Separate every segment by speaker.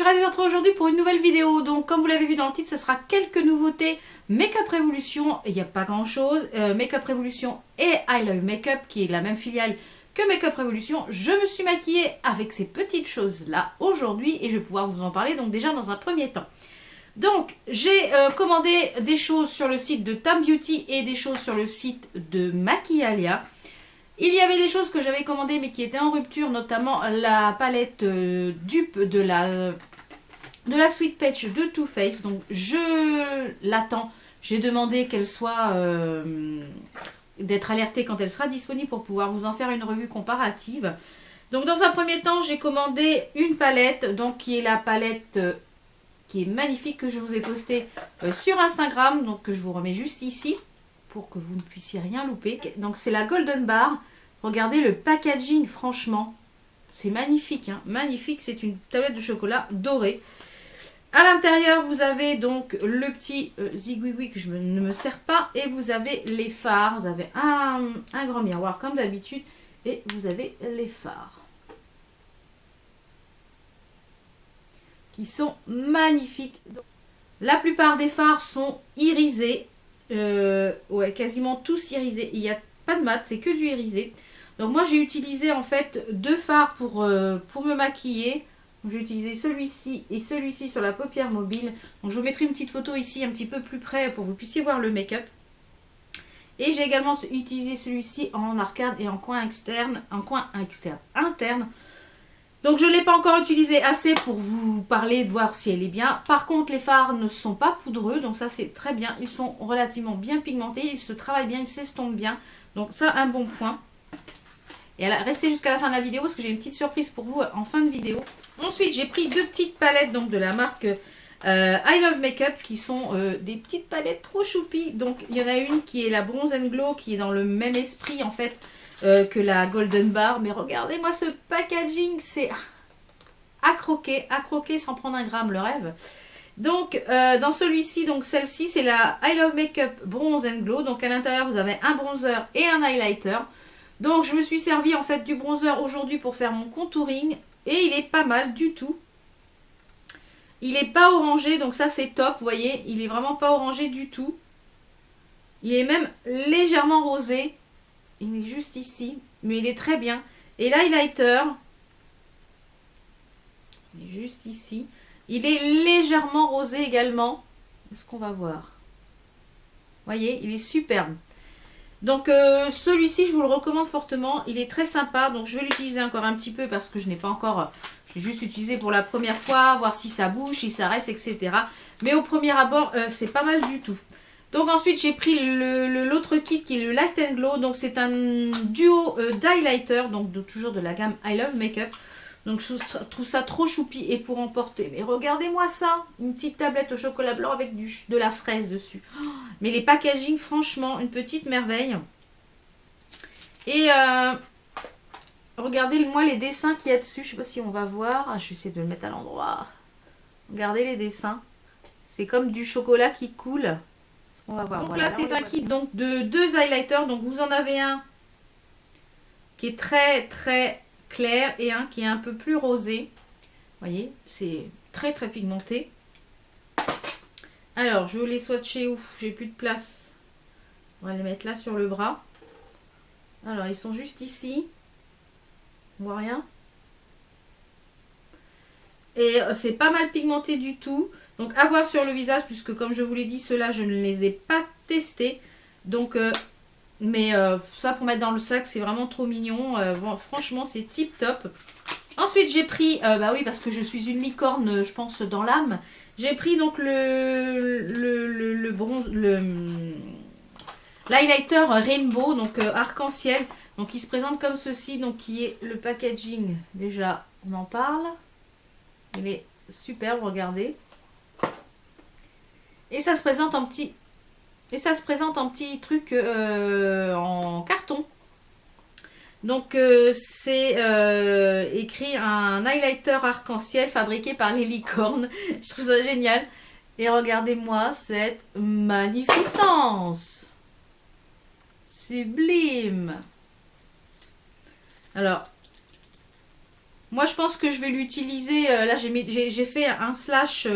Speaker 1: ravie de vous retrouver aujourd'hui pour une nouvelle vidéo. Donc comme vous l'avez vu dans le titre, ce sera quelques nouveautés Make-up Révolution. Il n'y a pas grand chose. Make-up Révolution et I Love Makeup qui est la même filiale que Make-up Révolution. Je me suis maquillée avec ces petites choses là aujourd'hui et je vais pouvoir vous en parler donc déjà dans un premier temps. Donc j'ai commandé des choses sur le site de Tam Beauty et des choses sur le site de Maquillalia. Il y avait des choses que j'avais commandées mais qui étaient en rupture, notamment la palette dupe de la Sweet Peach de Too Faced. Donc je l'attends. J'ai demandé qu'elle soit d'être alertée quand elle sera disponible pour pouvoir vous en faire une revue comparative. Donc dans un premier temps, j'ai commandé une palette, donc qui est la palette qui est magnifique que je vous ai postée sur Instagram, donc que je vous remets juste ici pour que vous ne puissiez rien louper. Donc c'est la Golden Bar. Regardez le packaging, franchement, c'est magnifique, hein, magnifique. C'est une tablette de chocolat dorée. À l'intérieur, vous avez donc le petit zigouigoui que je ne me sers pas. Et vous avez les fards. Vous avez un grand miroir comme d'habitude. Et vous avez les fards. Qui sont magnifiques. La plupart des fards sont irisés. Ouais, quasiment tous irisés. Il n'y a pas de mat, c'est que du irisé. Donc moi j'ai utilisé en fait deux fards pour me maquiller. J'ai utilisé celui-ci et celui-ci sur la paupière mobile. Donc je vous mettrai une petite photo ici un petit peu plus près pour que vous puissiez voir le make-up. Et j'ai également utilisé celui-ci en arcade et en coin externe, interne. Donc je ne l'ai pas encore utilisé assez pour vous parler, de voir si elle est bien. Par contre les fards ne sont pas poudreux, donc ça c'est très bien. Ils sont relativement bien pigmentés, ils se travaillent bien, ils s'estompent bien. Donc ça un bon point. Et restez jusqu'à la fin de la vidéo parce que j'ai une petite surprise pour vous en fin de vidéo. Ensuite j'ai pris deux petites palettes donc de la marque I Love Makeup qui sont des petites palettes trop choupies. Donc il y en a une qui est la Bronze and Glow qui est dans le même esprit en fait que la Golden Bar. Mais regardez-moi ce packaging, c'est à croquer sans prendre un gramme, le rêve. Donc dans celui-ci, donc celle-ci c'est la I Love Makeup Bronze and Glow. Donc à l'intérieur vous avez un bronzer et un highlighter. Donc je me suis servi en fait du bronzer aujourd'hui pour faire mon contouring. Et il est pas mal du tout. Il n'est pas orangé, donc ça c'est top, vous voyez. Il est vraiment pas orangé du tout. Il est même légèrement rosé. Il est juste ici, mais il est très bien. Et l'highlighter, il est juste ici. Il est légèrement rosé également. Est-ce qu'on va voir? Vous voyez, il est superbe. Donc celui-ci, je vous le recommande fortement. Il est très sympa, donc je vais l'utiliser encore un petit peu parce que je n'ai pas encore... Je l'ai juste utilisé pour la première fois, voir si ça bouge, si ça reste, etc. Mais au premier abord, c'est pas mal du tout. Donc ensuite j'ai pris l'autre kit qui est le Light and Glow. Donc c'est un duo d'highlighter, donc toujours de la gamme I Love Makeup. Donc je trouve ça trop choupi et pour emporter. Mais regardez-moi ça, une petite tablette au chocolat blanc avec de la fraise dessus. Oh, mais les packaging, franchement, une petite merveille. Et regardez-moi les dessins qu'il y a dessus. Je sais pas si on va voir. Ah, je vais essayer de le mettre à l'endroit. Regardez les dessins. C'est comme du chocolat qui coule. On va voir. Donc voilà, là c'est un kit donc, de deux highlighters. Donc vous en avez un qui est très très clair et un qui est un peu plus rosé. Vous voyez, c'est très très pigmenté. Alors, je vais les swatcher où j'ai plus de place. On va les mettre là sur le bras. Alors, ils sont juste ici. On voit rien. Et c'est pas mal pigmenté du tout. Donc à voir sur le visage, puisque comme je vous l'ai dit, ceux-là je ne les ai pas testés. Donc, ça pour mettre dans le sac, c'est vraiment trop mignon. Bon, franchement, c'est tip top. Ensuite, j'ai pris, bah oui, parce que je suis une licorne, je pense, dans l'âme. J'ai pris donc l'highlighter Rainbow, donc arc-en-ciel. Donc il se présente comme ceci, donc qui est le packaging. Déjà, on en parle. Il est superbe, regardez. Et ça se présente en petit. Truc en carton. Donc c'est écrit un highlighter arc-en-ciel fabriqué par les licornes. Je trouve ça génial. Et regardez-moi cette magnificence. Sublime. Alors, Moi, je pense que je vais l'utiliser. Là, j'ai fait un slash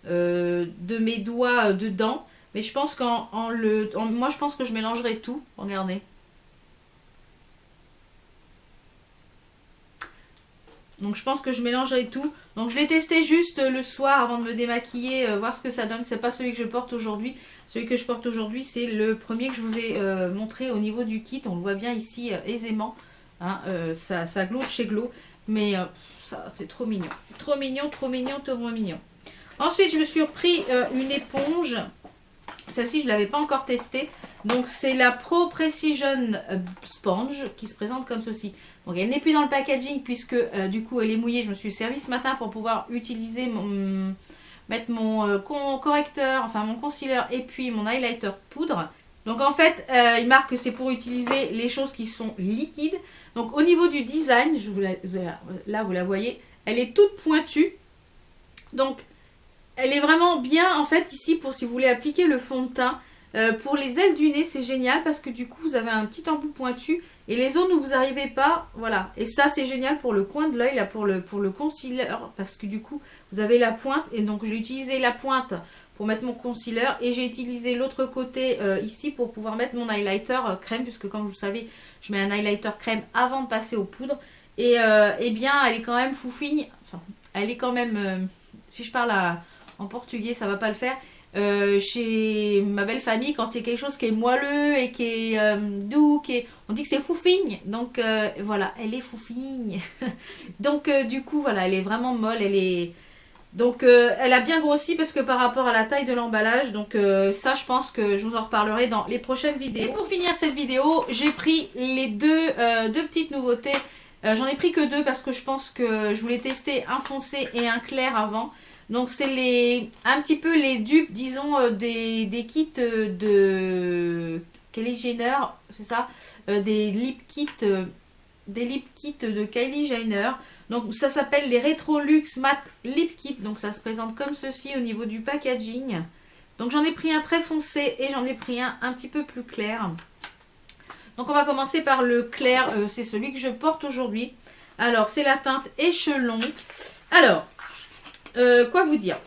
Speaker 1: de mes doigts dedans. Mais je pense moi, je pense que je mélangerai tout. Regardez. Donc je pense que je mélangerai tout. Donc je l'ai testé juste le soir avant de me démaquiller, voir ce que ça donne. C'est pas celui que je porte aujourd'hui. Celui que je porte aujourd'hui, c'est le premier que je vous ai montré au niveau du kit. On le voit bien ici aisément. Hein, ça glow de chez Glow. Mais ça, c'est trop mignon. Trop mignon, trop mignon, trop mignon. Ensuite, je me suis repris une éponge. Celle-ci, je ne l'avais pas encore testée. Donc, c'est la Pro Precision Sponge qui se présente comme ceci. Donc, elle n'est plus dans le packaging puisque du coup, elle est mouillée. Je me suis servi ce matin pour pouvoir utiliser mettre mon correcteur, enfin mon concealer et puis mon highlighter poudre. Donc, en fait, il marque que c'est pour utiliser les choses qui sont liquides. Donc, au niveau du design, là, vous la voyez, elle est toute pointue. Donc, elle est vraiment bien en fait ici pour si vous voulez appliquer le fond de teint. Pour les ailes du nez, c'est génial parce que du coup, vous avez un petit embout pointu et les zones où vous n'arrivez pas, voilà. Et ça, c'est génial pour le coin de l'œil, là, pour le concealer parce que du coup, vous avez la pointe et donc j'ai utilisé la pointe pour mettre mon concealer et j'ai utilisé l'autre côté ici pour pouvoir mettre mon highlighter crème puisque comme vous savez, je mets un highlighter crème avant de passer aux poudres et eh bien, elle est quand même foufigne. Enfin, elle est quand même, si je parle en portugais, ça va pas le faire. Chez ma belle famille, quand il y a quelque chose qui est moelleux et qui est doux, on dit que c'est foufigne. Donc voilà, elle est foufigne. Donc du coup, voilà, elle est vraiment molle. Donc elle a bien grossi parce que par rapport à la taille de l'emballage. Donc ça, je pense que je vous en reparlerai dans les prochaines vidéos. Et pour finir cette vidéo, j'ai pris les deux petites nouveautés. J'en ai pris que deux parce que je pense que je voulais tester un foncé et un clair avant. Donc c'est un petit peu les dupes, disons, des kits de Kylie Jenner, c'est ça, des lip kits de Kylie Jenner. Donc ça s'appelle les Retrolux Matte Lip Kit. Donc ça se présente comme ceci au niveau du packaging. Donc j'en ai pris un très foncé et j'en ai pris un petit peu plus clair. Donc on va commencer par le clair, c'est celui que je porte aujourd'hui. Alors c'est la teinte échelon. Alors, quoi vous dire?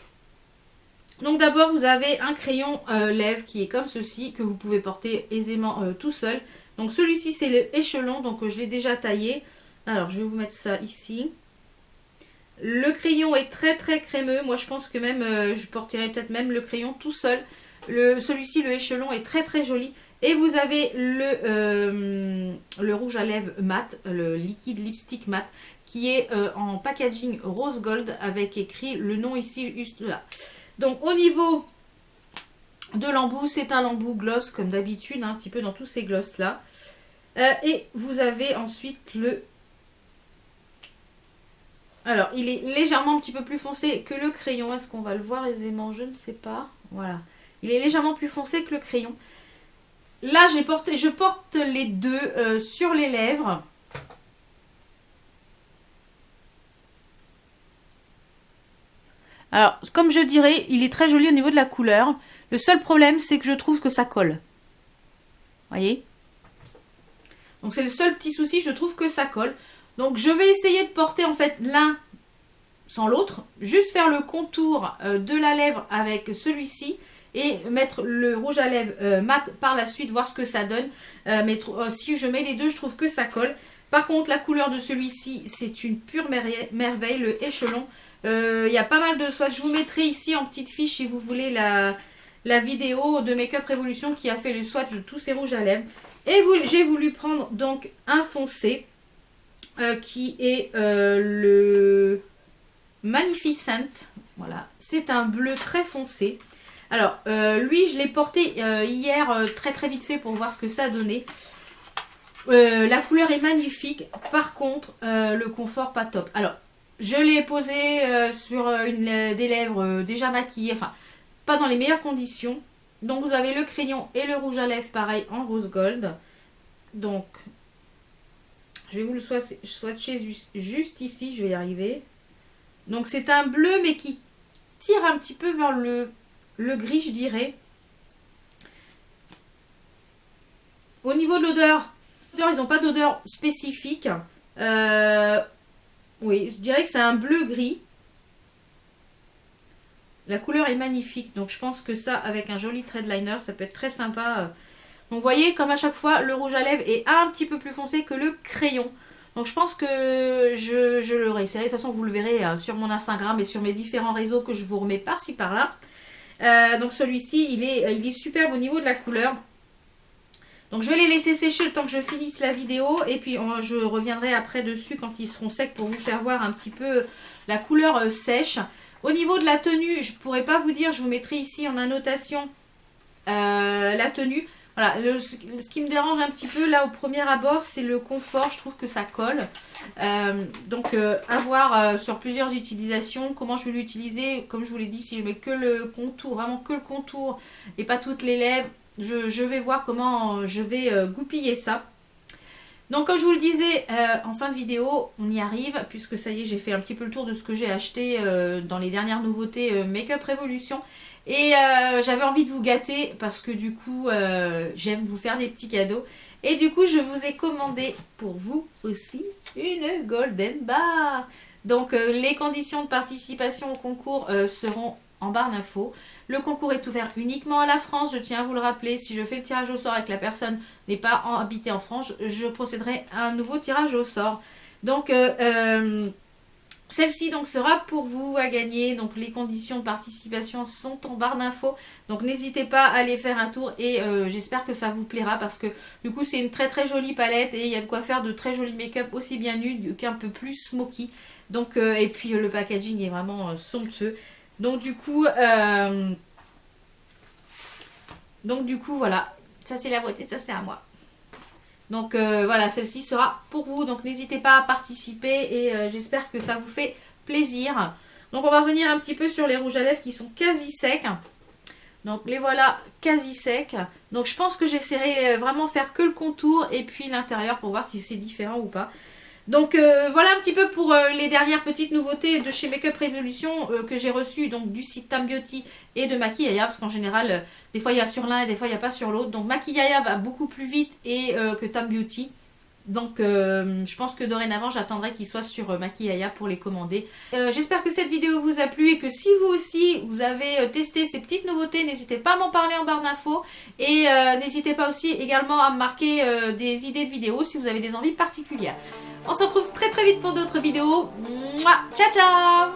Speaker 1: Donc d'abord vous avez un crayon lèvres qui est comme ceci, que vous pouvez porter aisément tout seul. Donc celui-ci c'est le échelon, donc je l'ai déjà taillé. Alors je vais vous mettre ça ici. Le crayon est très très crémeux. Moi je pense que même je porterai peut-être même le crayon tout seul. Celui-ci, le échelon, est très très joli. Et vous avez le rouge à lèvres mat, le liquide lipstick mat, qui est en packaging rose gold avec écrit le nom ici juste là. Donc au niveau de l'embout, c'est un embout gloss comme d'habitude, un petit peu dans tous ces gloss là. Et vous avez ensuite le... Alors il est légèrement un petit peu plus foncé que le crayon. Est-ce qu'on va le voir aisément? Je ne sais pas. Voilà. Il est légèrement plus foncé que le crayon. Là, je porte les deux sur les lèvres. Alors, comme je dirais, il est très joli au niveau de la couleur. Le seul problème, c'est que je trouve que ça colle. Voyez? Donc, c'est le seul petit souci, je trouve que ça colle. Donc, je vais essayer de porter en fait l'un sans l'autre. Juste faire le contour de la lèvre avec celui-ci. Et mettre le rouge à lèvres mat par la suite, voir ce que ça donne. Mais si je mets les deux, je trouve que ça colle. Par contre, la couleur de celui-ci, c'est une pure merveille, le échelon. Il y a pas mal de swatchs. Je vous mettrai ici en petite fiche, si vous voulez, la vidéo de Make Up Revolution qui a fait le swatch de tous ces rouges à lèvres. Et j'ai voulu prendre donc un foncé qui est le Magnificent. Voilà, c'est un bleu très foncé. Alors, lui, je l'ai porté hier très très vite fait pour voir ce que ça donnait. La couleur est magnifique. Par contre, le confort pas top. Alors, je l'ai posé sur des lèvres déjà maquillées. Enfin, pas dans les meilleures conditions. Donc, vous avez le crayon et le rouge à lèvres, pareil, en rose gold. Donc, je vais vous le swatcher juste ici. Je vais y arriver. Donc, c'est un bleu, mais qui tire un petit peu vers le gris, je dirais. Au niveau de l'odeur, ils n'ont pas d'odeur spécifique. Oui, je dirais que c'est un bleu-gris. La couleur est magnifique, donc je pense que ça, avec un joli thread liner, ça peut être très sympa. Donc vous voyez, comme à chaque fois, le rouge à lèvres est un petit peu plus foncé que le crayon. Donc je pense que je le réessayerai. De toute façon, vous le verrez sur mon Instagram et sur mes différents réseaux que je vous remets par-ci par-là. Donc celui-ci, il est superbe au niveau de la couleur. Donc je vais les laisser sécher le temps que je finisse la vidéo. Et puis je reviendrai après dessus quand ils seront secs pour vous faire voir un petit peu la couleur sèche. Au niveau de la tenue, je ne pourrais pas vous dire, je vous mettrai ici en annotation la tenue. Voilà, ce qui me dérange un petit peu là au premier abord, c'est le confort. Je trouve que ça colle. Donc à voir sur plusieurs utilisations, comment je vais l'utiliser. Comme je vous l'ai dit, si je mets que le contour, vraiment que le contour et pas toutes les lèvres, je vais voir comment je vais goupiller ça. Donc comme je vous le disais en fin de vidéo, on y arrive puisque ça y est, j'ai fait un petit peu le tour de ce que j'ai acheté dans les dernières nouveautés Make-up Révolution. Et j'avais envie de vous gâter parce que du coup j'aime vous faire des petits cadeaux. Et du coup je vous ai commandé pour vous aussi une Golden Bar. Donc les conditions de participation au concours seront en barre d'infos. Le concours est ouvert uniquement à la France, je tiens à vous le rappeler. Si je fais le tirage au sort et que la personne n'est pas habitée en France, je procéderai à un nouveau tirage au sort. Donc celle-ci donc sera pour vous à gagner. Donc les conditions de participation sont en barre d'infos. Donc n'hésitez pas à aller faire un tour et j'espère que ça vous plaira parce que du coup c'est une très très jolie palette et il y a de quoi faire de très jolis make-up aussi bien nus qu'un peu plus smoky. Donc et puis le packaging est vraiment somptueux. Donc du coup voilà, ça c'est la beauté, ça c'est à moi. Donc voilà, celle-ci sera pour vous. Donc n'hésitez pas à participer et j'espère que ça vous fait plaisir. Donc on va revenir un petit peu sur les rouges à lèvres qui sont quasi secs. Donc les voilà quasi secs. Donc je pense que j'essaierai vraiment faire que le contour et puis l'intérieur pour voir si c'est différent ou pas. Donc voilà un petit peu pour les dernières petites nouveautés de chez Make-up Révolution que j'ai reçues donc du site Tam Beauty et de Maquillaya parce qu'en général des fois il y a sur l'un et des fois il n'y a pas sur l'autre. Donc Maquillaya va beaucoup plus vite et que Tam Beauty. Donc je pense que dorénavant j'attendrai qu'ils soient sur Maquillaya pour les commander. J'espère que cette vidéo vous a plu et que si vous aussi vous avez testé ces petites nouveautés, n'hésitez pas à m'en parler en barre d'infos. Et n'hésitez pas aussi également à me marquer des idées de vidéos si vous avez des envies particulières. On se retrouve très très vite pour d'autres vidéos. Mouah, ciao ciao!